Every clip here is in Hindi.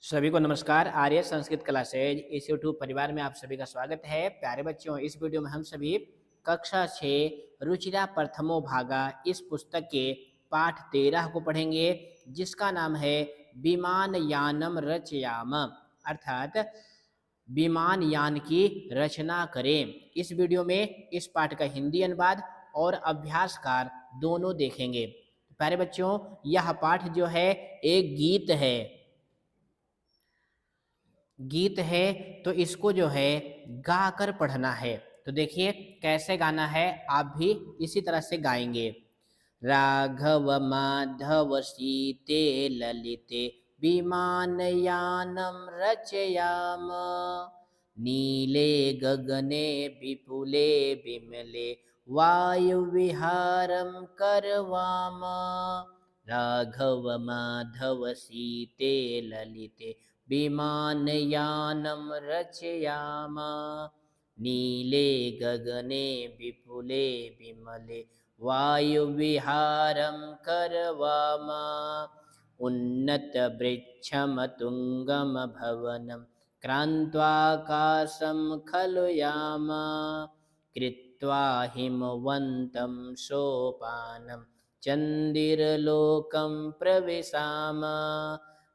सभी को नमस्कार। आर्य संस्कृत क्लासेज इस यूट्यूब परिवार में आप सभी का स्वागत है। प्यारे बच्चों, इस वीडियो में हम सभी कक्षा 6 रुचिरा प्रथमो भागा इस पुस्तक के पाठ 13 को पढ़ेंगे, जिसका नाम है विमान यानम रचयाम, अर्थात विमान यान की रचना करें। इस वीडियो में इस पाठ का हिंदी अनुवाद और अभ्यासकार दोनों देखेंगे। प्यारे बच्चों, यह पाठ जो है एक गीत है, तो इसको जो है गा कर पढ़ना है। तो देखिए कैसे गाना है, आप भी इसी तरह से गाएंगे। राघव माधव सीते ललिते विमानयानं रचयाम, नीले गगने विपुले विमले वायुविहारं करवाम। राघव माधव सीते ललिते विमानयानं रचयाम, नीले गगने विपुले विमले वायुविहारं करवाम। उन्नतवृक्षमतुङ्गं भवनं क्रान्त्वाकाशं खलु याम, कृत्वा हिमवन्तं सोपानं चन्दिरलोकं प्रविशाम।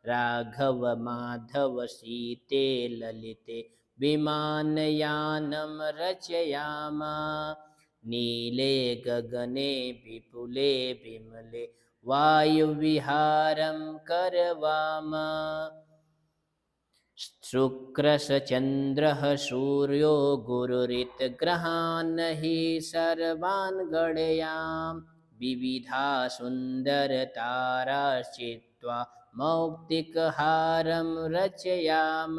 राघव माधव सीते ललिते विमानयानं रचयाम, नीले गगने विपुले विमले वायुविहारं करवाम। शुक्रश्चन्द्रः सूर्यो गुरुरितग्रहान् हि सर्वान् गणयां, विविधा सुन्दरताराश्चित्वा मौक्तिकहारं रचयाम।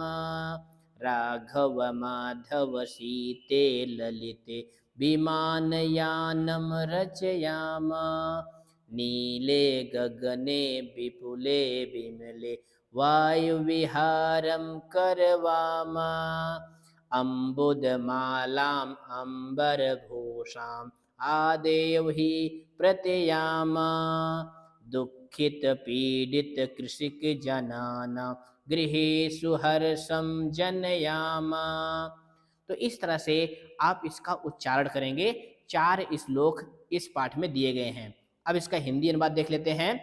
राघव माधव सीते ललिते विमानयानं रचयाम, नीले गगने विपुले विमले वायुविहारं करवाम। अम्बुदमालाम् अम्बरघोषाम् आदेव हि प्रत्ययाम, दुःखितपीडितकृषिकजनानां गृहेषु हर्षं जनयाम। तो इस तरह से आप इसका उच्चारण करेंगे। 4 श्लोक इस पाठ में दिए गए हैं। अब इसका हिंदी अनुवाद देख लेते हैं।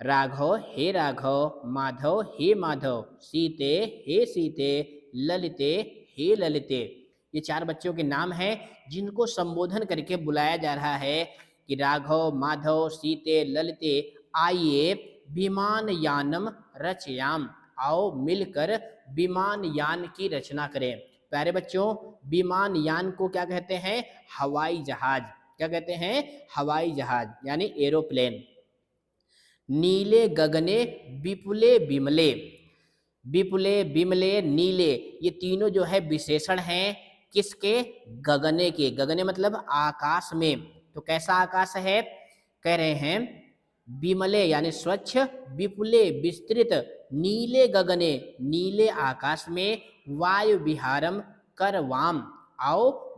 राघव हे राघव, माधव हे माधव, सीते हे सीते, ललिते हे ललिते। ये 4 बच्चों के नाम हैं जिनको संबोधन करके बुलाया जा रहा है कि राघव, माधव, सीते, ललिते, आइए विमान यानम रचयाम, आओ मिलकर विमान यान की रचना करें। प्यारे बच्चों, विमान यान को क्या कहते हैं? हवाई जहाज। क्या कहते हैं? हवाई जहाज यानी एरोप्लेन। नीले गगने विपुले विमले, विपुले विमले नीले, ये तीनों जो है विशेषण हैं किसके? गगने के। गगने मतलब आकाश में। तो कैसा आकाश है? कह रहे हैं विमले यानी स्वच्छ, विपुले विस्तृत, नीले गगने नीले आकाश में, वायु विहारम करवाम, आओ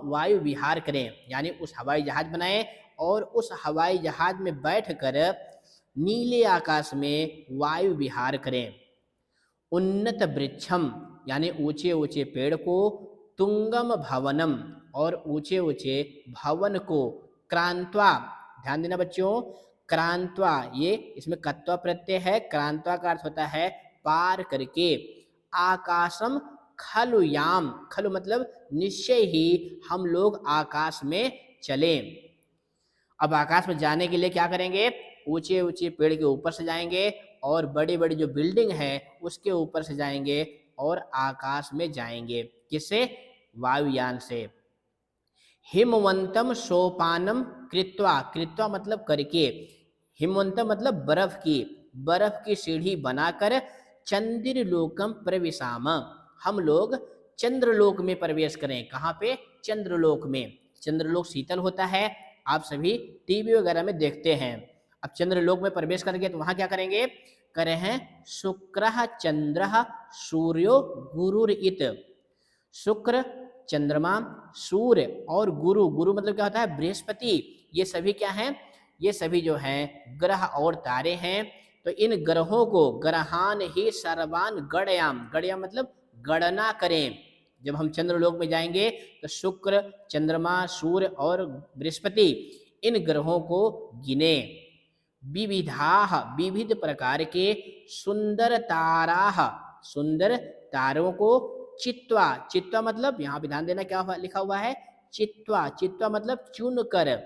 वायु विहार करें, यानी उस हवाई जहाज बनाएं और उस हवाई जहाज में बैठकर नीले आकाश में वायु विहार करें। उन्नत वृक्षम यानी ऊंचे ऊंचे पेड़ को, तुंगम भवनम और ऊंचे ऊंचे भवन को, क्रांत्वा, ध्यान देना बच्चों, क्रांत्वा ये इसमें कत्वा प्रत्यय है। क्रांत्वा का अर्थ होता है पार करके। आकाशम खलु याम, खलु मतलब निश्चय ही हम लोग आकाश में चलें। अब आकाश में जाने के लिए क्या करेंगे? ऊंचे ऊंचे पेड़ के ऊपर से जाएंगे और बड़ी बड़ी जो बिल्डिंग है उसके ऊपर से जाएंगे और आकाश में जाएंगे। किससे? वायुयान से। हिमवंतम सोपानम कृत्वा, कृत्वा मतलब करके, हिमवंतम मतलब बर्फ की सीढ़ी बनाकर, चंद्रलोकम प्रविशाम, हम लोग चंद्रलोक में प्रवेश करें। कहाँ पे? चंद्रलोक में। चंद्रलोक शीतल होता है, आप सभी टीवी वगैरह में देखते हैं। अब चंद्रलोक में प्रवेश करेंगे तो वहां क्या करेंगे? करे हैं शुक्रः चंद्रः सूर्यो गुरुरित। शुक्र चंद्रमा, सूर्य और गुरु, गुरु मतलब क्या होता है? बृहस्पति। ये सभी क्या हैं? ये सभी जो हैं ग्रह और तारे हैं। तो इन ग्रहों को ग्रहान ही सर्वान गणयाम, गणयाम मतलब गणना करें। जब हम चंद्रलोक में जाएंगे तो शुक्र, चंद्रमा, सूर्य और बृहस्पति, इन ग्रहों को गिने। विविधाह, विविध प्रकार के सुंदर ताराह, सुंदर तारों को चित्वा, चित्वा मतलब यहाँ पे ध्यान देना क्या लिखा हुआ है, चित्वा, चित्वा मतलब चुन कर,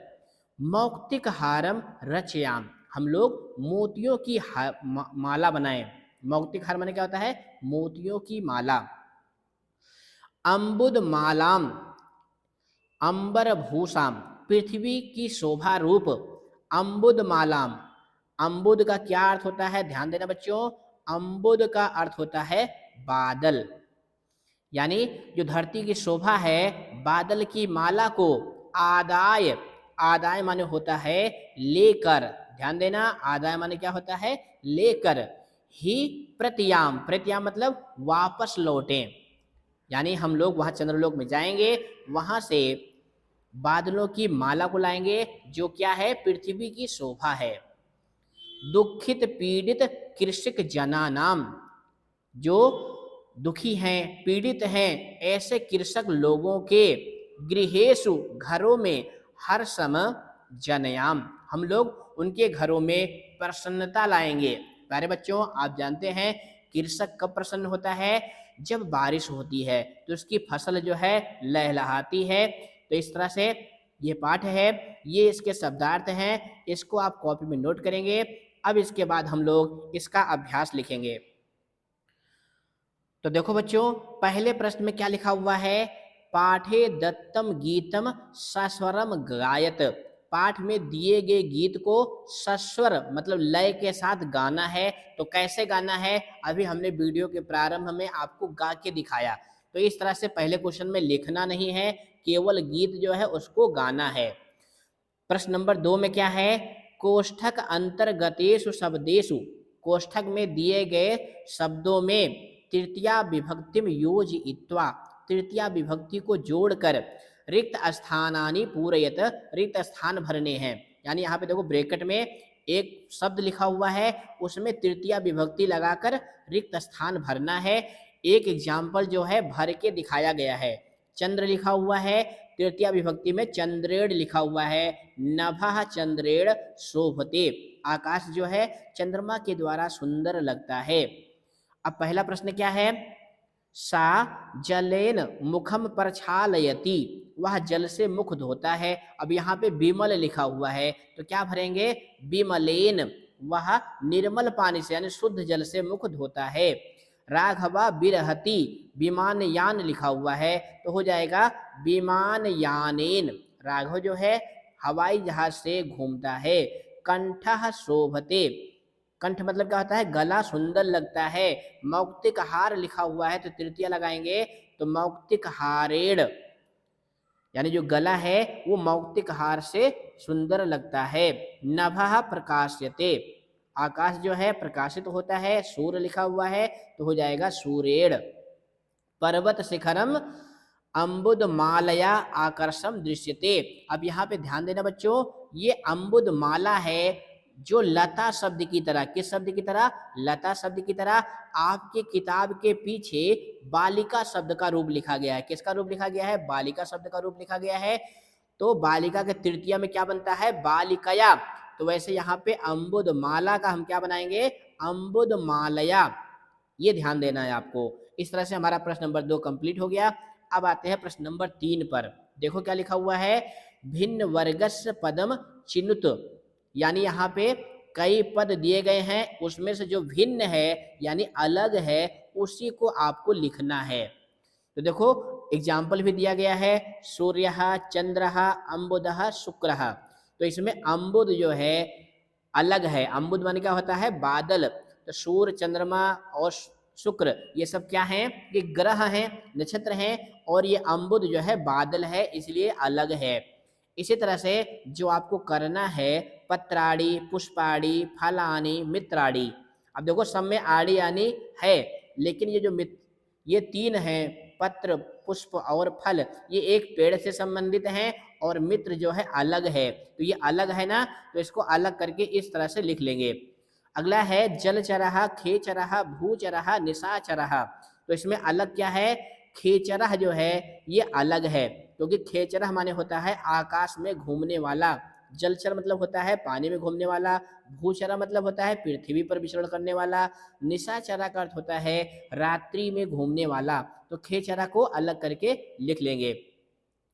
मौक्तिक हारम रचयाम, हम लोग मोतियों की माला बनाएं। मौक्तिक हार माने क्या होता है, मोतियों की माला। अम्बुद मालाम, अंबर भूषाम, पृथ्वी की शोभा रूप अम्बुद मालाम। अम्बुद का क्या अर्थ होता है, ध्यान देना बच्चों, अम्बुद का अर्थ होता है बादल, यानी जो धरती की शोभा है, बादल की माला को आदाय, आदाय माने होता है लेकर, ध्यान देना, आदाय माने क्या होता है, लेकर, ही प्रत्याम, प्रत्याम मतलब वापस लौटें, यानी हम लोग वहां चंद्रलोक में जाएंगे, वहां से बादलों की माला को लाएंगे जो क्या है, पृथ्वी की शोभा है। दुखित पीड़ित कृषक जना नाम, जो दुखी हैं, पीड़ित हैं, ऐसे कृषक लोगों के गृहेषु, घरों में, हर समय जनयाम, हम लोग उनके घरों में प्रसन्नता लाएंगे। प्यारे बच्चों, आप जानते हैं कृषक कब प्रसन्न होता है, जब बारिश होती है तो उसकी फसल जो है लहलहाती है। तो इस तरह से ये पाठ है, ये इसके शब्दार्थ हैं, इसको आप कॉपी में नोट करेंगे। अब इसके बाद हम लोग इसका अभ्यास लिखेंगे। तो देखो बच्चों, पहले प्रश्न में क्या लिखा हुआ है, पाठे दत्तम गीतम सस्वरम गायत, पाठ में दिए गए गीत को सस्वर मतलब लय के साथ गाना है। तो कैसे गाना है, अभी हमने वीडियो के प्रारंभ में आपको गा के दिखाया। तो इस तरह से पहले क्वेश्चन में लिखना नहीं है, केवल गीत जो है उसको गाना है। प्रश्न नंबर 2 में क्या है, कोष्ठक अंतर्गतेषु शब्देषु, कोष्ठक में दिए गए शब्दों में तृतीया विभक्तिम योजयित्वा, तृतीया विभक्ति को जोड़कर रिक्त स्थानानि पूरयत, रिक्त स्थान भरने हैं। यानी यहाँ पे देखो ब्रैकेट में एक शब्द लिखा हुआ है, उसमें तृतीया विभक्ति लगाकर रिक्त स्थान भरना है। एक एग्जाम्पल जो है भर के दिखाया गया है, चंद्र लिखा हुआ है, तृतीया विभक्ति में चंद्रेण लिखा हुआ है, नभः चंद्रेण शोभते, आकाश जो है चंद्रमा के द्वारा सुंदर लगता है। अब पहला प्रश्न क्या है, सा जलेन मुखम प्रक्षालयति, वह जल से मुख धोता है। अब यहाँ पे विमल लिखा हुआ है, तो क्या भरेंगे, विमलेन, वह निर्मल पानी से यानी शुद्ध जल से मुख धोता है। राघवा बिरहति, विमान यान लिखा हुआ है, तो हो जाएगा विमान यानेन, राघव जो है हवाई जहाज से घूमता है। कंठः शोभते, कंठ मतलब क्या होता है, गला सुंदर लगता है। मौक्तिक हार लिखा हुआ है, तो तृतीया लगाएंगे, तो मौक्तिक हारेण, यानी जो गला है वो मौक्तिक हार से सुंदर लगता है। नभः प्रकाश्यते, आकाश जो है प्रकाशित होता है। सूर्य लिखा हुआ है, तो हो जाएगा सूर्येण। पर्वत शिखरम अम्बुद मालया आकर्षम दृश्यते, अब यहाँ पे ध्यान देना बच्चों, ये अम्बुद माला है जो लता शब्द की तरह, किस शब्द की तरह, लता शब्द की तरह, आपके किताब के पीछे बालिका शब्द का रूप लिखा गया है। किसका रूप लिखा गया है, बालिका शब्द का रूप लिखा गया है। तो बालिका के तृतीया में क्या बनता है, बालिकया, तो वैसे यहाँ पे अम्बुद माला का हम क्या बनाएंगे, अम्बुद मालया, ये ध्यान देना है आपको। इस तरह से हमारा प्रश्न नंबर 2 कंप्लीट हो गया। अब आते हैं प्रश्न नंबर 3 पर। देखो क्या लिखा हुआ है, भिन्न वर्गस्य पदम चिनुत, यानी यहाँ पे कई पद दिए गए हैं, उसमें से जो भिन्न है यानी अलग है उसी को आपको लिखना है। तो देखो एग्जाम्पल भी दिया गया है, सूर्यः चंद्रः अम्बुदः शुक्रः, तो इसमें अम्बुद जो है अलग है। अम्बुद माने क्या होता है, बादल। तो सूर्य, चंद्रमा और शुक्र ये सब क्या हैं, ये ग्रह हैं, नक्षत्र हैं, और ये अम्बुद जो है बादल है, इसलिए अलग है। इसी तरह से जो आपको करना है, पत्राड़ी, पुष्पाड़ी, फलानी, मित्राड़ी, अब देखो सब में आड़ी आनी है, लेकिन ये जो ये 3 हैं, पत्र, पुष्प और फल, ये एक पेड़ से संबंधित हैं, और मित्र जो है अलग है। तो ये अलग है ना, तो इसको अलग करके इस तरह से लिख लेंगे। अगला है जलचरः, खेचरः, भूचरः, निशाचरः। तो इसमें अलग क्या है, खेचरः जो है ये अलग है, क्योंकि खेचरः माने होता है आकाश में घूमने वाला, जलचर मतलब होता है पानी में घूमने वाला, भूचरा मतलब होता है पृथ्वी पर विचरण करने वाला, निशाचरा का अर्थ होता है रात्रि में घूमने वाला। तो खेचरा को अलग करके लिख लेंगे।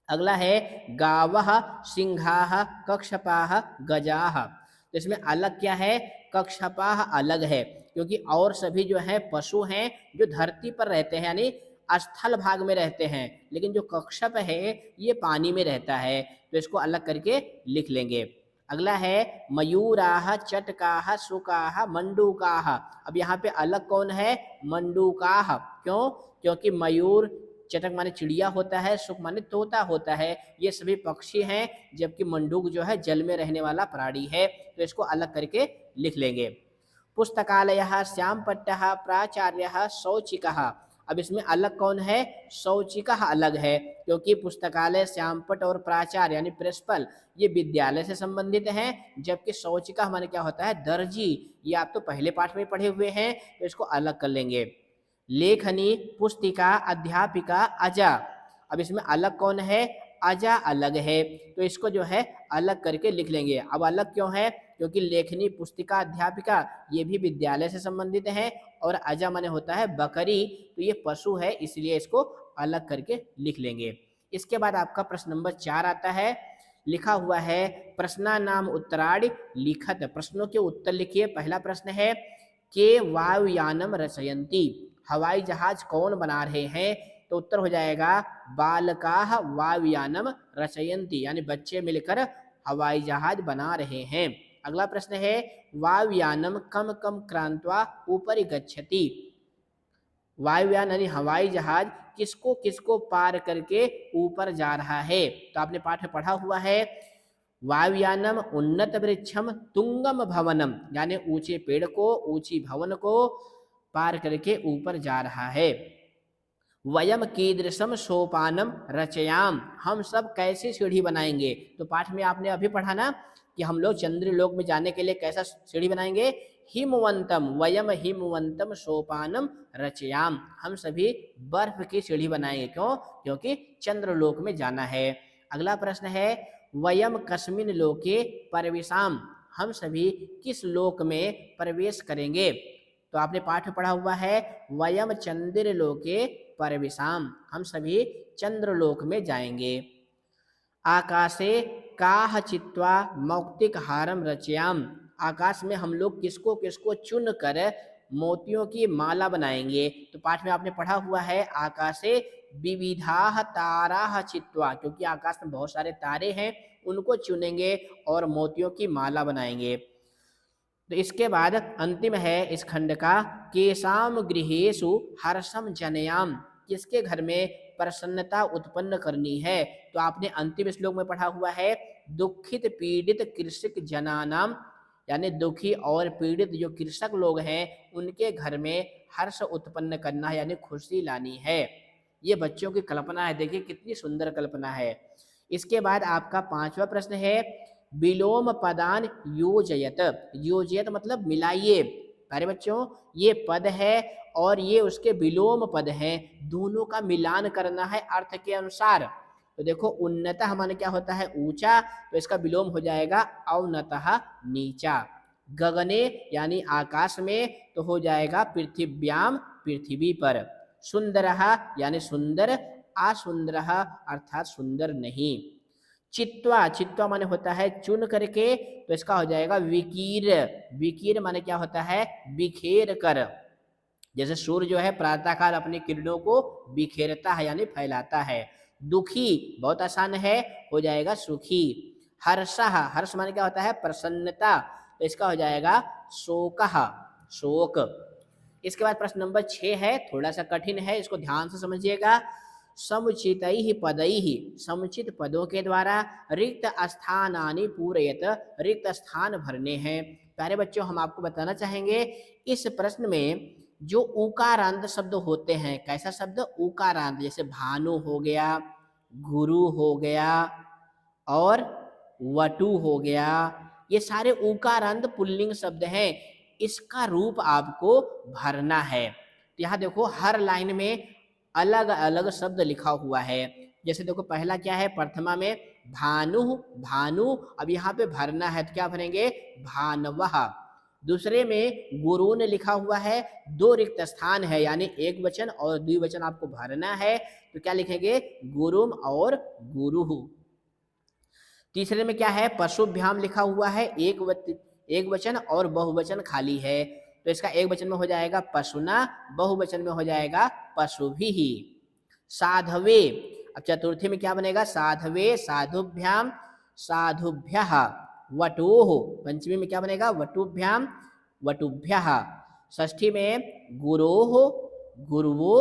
अगला है गावः, सिंहाः, कक्षपाः, गजाः। तो इसमें अलग क्या है, कक्षपाः अलग है, क्योंकि और सभी जो है पशु हैं जो धरती पर रहते हैं, यानी स्थल भाग में रहते हैं, लेकिन जो कक्षप है ये पानी में रहता है, तो इसको अलग करके लिख लेंगे। अगला है मयूराः, चटकाः, शुकाः, मंडूकाः। अब यहाँ पे अलग कौन है, मंडूकाः। क्यों, क्योंकि मयूर चटक माने चिड़िया होता है, शुक माने तोता होता है, ये सभी पक्षी हैं, जबकि मंडूक जो है जल में रहने वाला प्राणी है, तो इसको अलग करके लिख लेंगे। पुस्तकालयः, श्यामपट्टः, प्राचार्यः, शौचिकः। अब इसमें अलग कौन है, शौचिकः अलग है, क्योंकि पुस्तकालय, श्यामपट्ट और प्राचार्य यानी प्रिंसिपल ये विद्यालय से संबंधित हैं, जबकि शौचिकः माने क्या होता है, दर्जी। ये आप तो पहले पाठ में पढ़े हुए हैं, तो इसको अलग कर लेंगे। लेखनी, पुस्तिका, अध्यापिका, अजा। अब इसमें अलग कौन है, अजा अलग है, तो इसको जो है अलग करके लिख लेंगे। अब अलग क्यों है, क्योंकि लेखनी, पुस्तिका, अध्यापिका ये भी विद्यालय से संबंधित हैं, और अजा माने होता है बकरी, तो ये पशु है, इसलिए इसको अलग करके लिख लेंगे। इसके बाद आपका प्रश्न नंबर 4 आता है, लिखा हुआ है प्रश्नानाम उत्तराणि लिखत। प्रश्नों के उत्तर लिखिए। पहला प्रश्न है के वायुयानम रचयन्ति, हवाई जहाज कौन बना रहे हैं, तो उत्तर हो जाएगा बालकाः वायुयानम रचयन्ति, यानी बच्चे मिलकर हवाई जहाज बना रहे हैं। अगला प्रश्न है वायुयानम कम कम क्रांत्वा ऊपरि गच्छति, वायुयान यानी हवाई जहाज किसको किसको पार करके ऊपर जा रहा है, तो आपने पाठ में पढ़ा हुआ है वायुयानम उन्नत वृक्षम तुंगम भवनम, यानी ऊंचे पेड़ को, ऊंची भवन को पार करके ऊपर जा रहा है। वयम कीदृशम सोपानम रचयाम, हम सब कैसे सीढ़ी बनाएंगे, तो पाठ में आपने अभी पढ़ा ना कि हम लोग चंद्रलोक में जाने के लिए कैसा सीढ़ी बनाएंगे, हिमवंतम, वयम हिमवंतम सोपानम रचयाम, हम सभी बर्फ की सीढ़ी बनाएंगे। क्यों, क्योंकि चंद्रलोक में जाना है। अगला प्रश्न है वयम कस्मिन लोके प्रवेशाम, हम सभी किस लोक में प्रवेश करेंगे, तो आपने पाठ में पढ़ा हुआ है वयम चंद्र लोके प्रवेशाम, हम सभी चंद्रलोक में जाएंगे। आकाशे काह चित्वा मौक्तिक हारम रचयाम, आकाश में हम लोग किसको किसको चुन कर मोतियों की माला बनाएंगे, तो पाठ में आपने पढ़ा हुआ है आकाशे विविधाः ताराः चित्वा, क्योंकि आकाश में बहुत सारे तारे हैं, उनको चुनेंगे और मोतियों की माला बनाएंगे। तो इसके बाद अंतिम है इस खंड का केशाम गृहेषु हर्षम जनयाम, किसके घर में प्रसन्नता उत्पन्न करनी है, तो आपने अंतिम श्लोक में पढ़ा हुआ है दुखित पीड़ित कृषक जनानाम, यानी दुखी और पीड़ित जो कृषक लोग हैं उनके घर में हर्ष उत्पन्न करना है, यानी खुशी लानी है। ये बच्चों की कल्पना है, देखिए कितनी सुंदर कल्पना है। इसके बाद आपका 5वां प्रश्न है विलोम पदान योजयत, योजयत मतलब मिलाइए। प्यारे बच्चों ये पद है और ये उसके विलोम पद हैं, दोनों का मिलान करना है अर्थ के अनुसार। तो देखो उन्नतः माने क्या होता है ऊंचा, तो इसका विलोम हो जाएगा अवनतः नीचा। गगने यानी आकाश में, तो हो जाएगा पृथिव्याम पृथ्वी पर। सुंदरः यानी सुंदर, असुंदरः अर्थात सुंदर नहीं। चित्वा, चित्वा माने होता है चुन करके, तो इसका हो जाएगा विकीर, विकीर माने क्या होता है बिखेर कर, जैसे सूर्य जो है प्रातःकाल अपनी किरणों को बिखेरता है यानी फैलाता है। दुखी बहुत आसान है, हो जाएगा सुखी। हर्षः, हर्ष माने क्या होता है प्रसन्नता, तो इसका हो जाएगा शोकः, शोक। इसके बाद प्रश्न नंबर 6 है, थोड़ा सा कठिन है, इसको ध्यान से समझिएगा। समुचितैः पदैः, समुचित पदों के द्वारा रिक्त स्थानानि पूरयत, रिक्त स्थान भरने हैं। प्यारे बच्चों हम आपको बताना चाहेंगे इस प्रश्न में जो उकारांत शब्द होते हैं, कैसा शब्द उकारांत, जैसे भानु हो गया, गुरु हो गया और वटु हो गया, ये सारे उकारांत पुल्लिंग शब्द हैं। इसका रूप आपको भरना है। तो यहाँ देखो हर लाइन में अलग अलग शब्द लिखा हुआ है। जैसे देखो पहला क्या है, प्रथमा में भानु, भानु, अब यहाँ पे भरना है तो क्या भरेंगे, भानवः। दूसरे में गुरु ने लिखा हुआ है, दो रिक्त स्थान है यानी एक वचन और द्विवचन आपको भरना है, तो क्या लिखेंगे, गुरुम और गुरुहु। तीसरे में क्या है, पशुभ्याम लिखा हुआ है, एक वचन और बहुवचन खाली है, तो इसका एक वचन में हो जाएगा पशुना, बहुवचन में हो जाएगा पशुभिः। साधवे, अब चतुर्थी में क्या बनेगा, साधवे, साधुभ्याम, साधुभ्यः। वटोः, पंचमी में क्या बनेगा, वटुभ्याम, वटुभ्यः। षष्ठी में गुरोः, गुरुवो,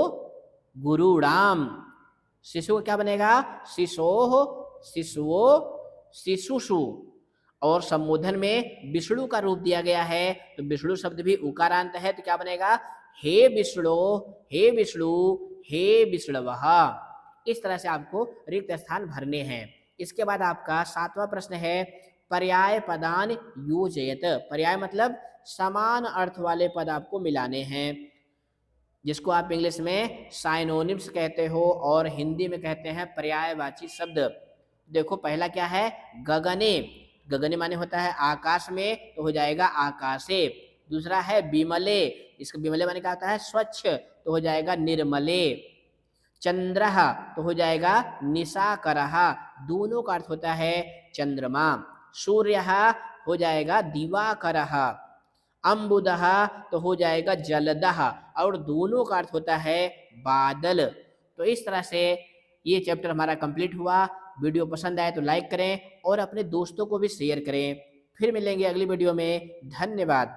गुरुणाम। शिशु का क्या बनेगा, शिशोः, शिशुवो, शिशुषु। और संबोधन में विष्णु का रूप दिया गया है, तो विष्णु शब्द भी उकारांत है, तो क्या बनेगा, हे विष्णु, हे विष्णु, हे विष्णवः। इस तरह से आपको रिक्त स्थान भरने हैं। इसके बाद आपका 7वां प्रश्न है, पर्याय पदान योजयत। पर्याय मतलब समान अर्थ वाले पद आपको मिलाने हैं, जिसको आप इंग्लिश में साइनोनिम्स कहते हो और हिंदी में कहते हैं पर्यायवाची शब्द। देखो पहला क्या है, गगने, गगने माने होता है आकाश में, तो हो जाएगा आकाशे। दूसरा है विमले, इसका विमले माने क्या होता है, स्वच्छ, तो हो जाएगा निर्मले। चंद्रः, तो हो जाएगा निशाकरः, दोनों का अर्थ होता है चंद्रमा। सूर्यः हो जाएगा दिवाकरः। अम्बुदः तो हो जाएगा जलदः, और दोनों का अर्थ होता है बादल। तो इस तरह से ये चैप्टर हमारा कंप्लीट हुआ। वीडियो पसंद आए तो लाइक करें और अपने दोस्तों को भी शेयर करें। फिर मिलेंगे अगली वीडियो में। धन्यवाद।